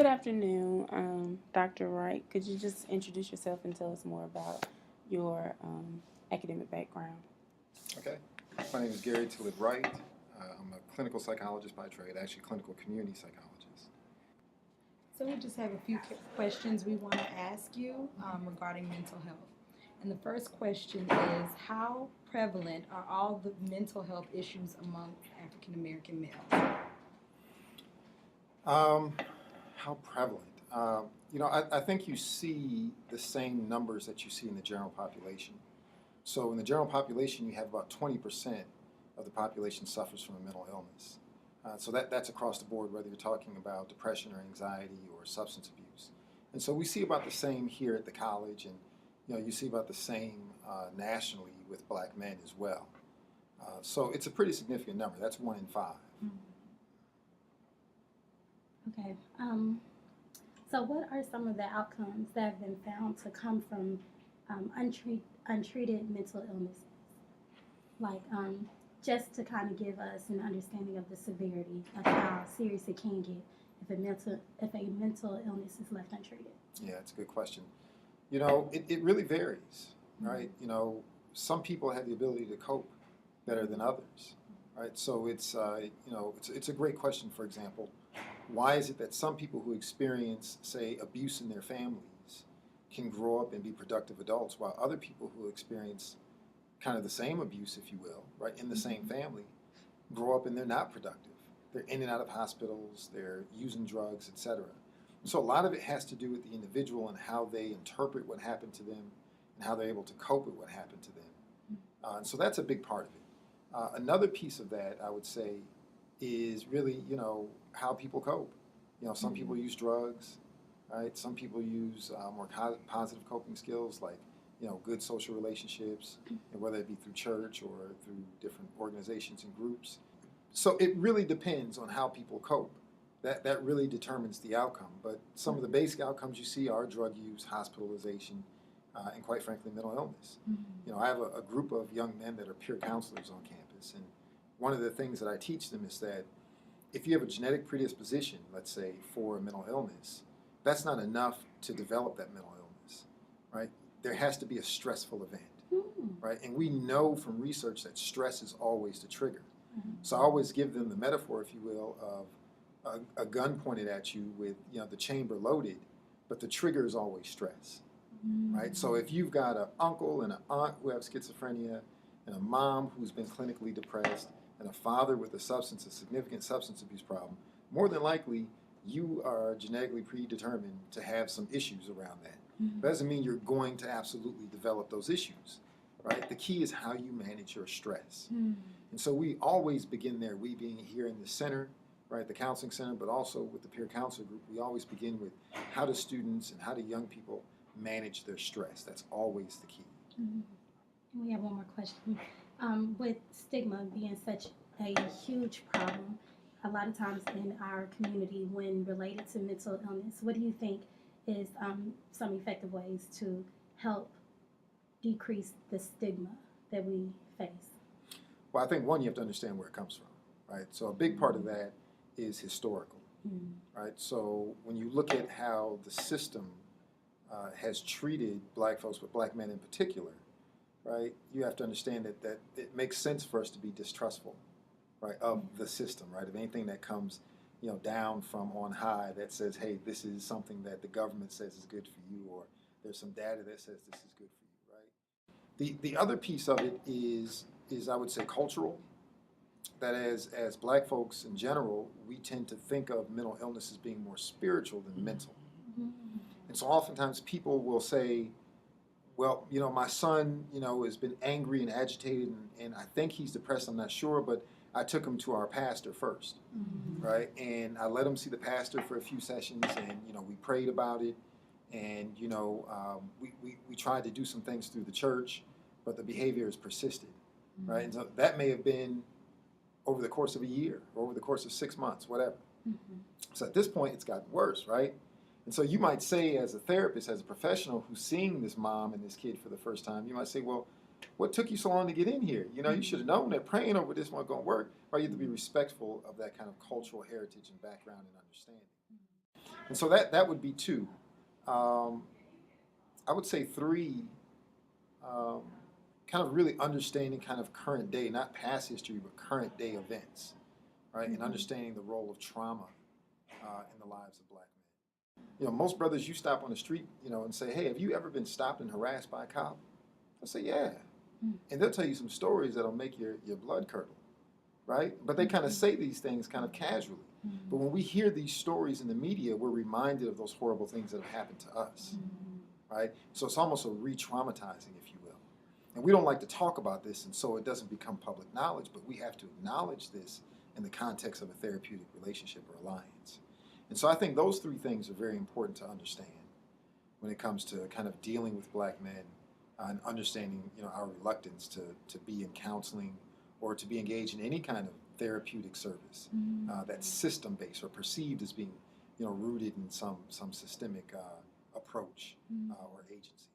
Good afternoon, Dr. Wright. Could you just introduce yourself and tell us more about your academic background? Okay. My name is Gary Tillett Wright. I'm a clinical psychologist by trade, actually clinical community psychologist. So we just have a few questions we want to ask you regarding mental health. And the first question is, how prevalent are all the mental health issues among African American males? How prevalent? I think you see the same numbers that you see in the general population. So in the general population, you have about 20% of the population suffers from a mental illness. So that's across the board, whether you're talking about depression or anxiety or substance abuse. And so we see about the same here at the college, and you see about the same nationally with black men as well. So it's a pretty significant number. That's 1 in 5. Okay. So what are some of the outcomes that have been found to come from untreated mental illnesses? Like, just to kind of give us an understanding of the severity of how serious it can get if a mental illness is left untreated. Yeah, it's a good question. It really varies, right? Some people have the ability to cope better than others, right? So it's a great question. For example, why is it that some people who experience, say, abuse in their families can grow up and be productive adults, while other people who experience kind of the same abuse, if you will, right, in the same family, grow up and they're not productive? They're in and out of hospitals, they're using drugs, etc. So a lot of it has to do with the individual and how they interpret what happened to them and how they're able to cope with what happened to them. And so that's a big part of it. Another piece of that, I would say, is really, how people cope. Some people use drugs, right? Some people use more positive coping skills like, good social relationships, whether it be through church or through different organizations and groups. So it really depends on how people cope. That really determines the outcome. But some of the basic outcomes you see are drug use, hospitalization, and quite frankly, mental illness. I have a group of young men that are peer counselors on campus, and one of the things that I teach them is that if you have a genetic predisposition, let's say, for a mental illness, that's not enough to develop that mental illness, right? There has to be a stressful event, right? And we know from research that stress is always the trigger. So I always give them the metaphor, if you will, of a gun pointed at you with, the chamber loaded, but the trigger is always stress, right? So if you've got an uncle and an aunt who have schizophrenia, and a mom who's been clinically depressed, and a father with a significant substance abuse problem, more than likely you are genetically predetermined to have some issues around that. That doesn't mean you're going to absolutely develop those issues, right? The key is how you manage your stress. And so we always begin there, we being here in the center, right, the counseling center, but also with the peer counselor group, we always begin with how do students and how do young people manage their stress. That's always the key. We have one more question. With stigma being such a huge problem, a lot of times in our community when related to mental illness, what do you think is some effective ways to help decrease the stigma that we face? Well, I think one, you have to understand where it comes from, right? So a big part of that is historical, right? So when you look at how the system has treated black folks, but black men in particular, right, you have to understand that it makes sense for us to be distrustful, right, of the system, right, of anything that comes, down from on high that says, hey, this is something that the government says is good for you, or there's some data that says this is good for you, right? The other piece of it is I would say cultural, that as black folks in general, we tend to think of mental illness as being more spiritual than mental. And so oftentimes people will say, well, my son, has been angry and agitated, and I think he's depressed, I'm not sure, but I took him to our pastor first, right? And I let him see the pastor for a few sessions, and, we prayed about it, and, we tried to do some things through the church, but the behavior has persisted, right? And so that may have been over the course of a year, or over the course of 6 months, whatever. So at this point, it's gotten worse, right? And so you might say, as a therapist, as a professional who's seeing this mom and this kid for the first time, you might say, well, what took you so long to get in here? You should have known that praying over this wasn't going to work. Right? You have to be respectful of that kind of cultural heritage and background and understanding. And so that would be two. I would say three, kind of really understanding kind of current day, not past history, but current day events, right? And understanding the role of trauma in the lives of black men. You know, most brothers, you stop on the street, you know, and say, hey, have you ever been stopped and harassed by a cop? They'll say, yeah. And they'll tell you some stories that'll make your blood curdle, right? But they kind of say these things kind of casually. But when we hear these stories in the media, we're reminded of those horrible things that have happened to us, right? So it's almost a re-traumatizing, if you will. And we don't like to talk about this, and so it doesn't become public knowledge, but we have to acknowledge this in the context of a therapeutic relationship or alliance. And so I think those three things are very important to understand when it comes to kind of dealing with black men and understanding, you know, our reluctance to be in counseling or to be engaged in any kind of therapeutic service that's system-based or perceived as being, you know, rooted in some systemic approach or agency.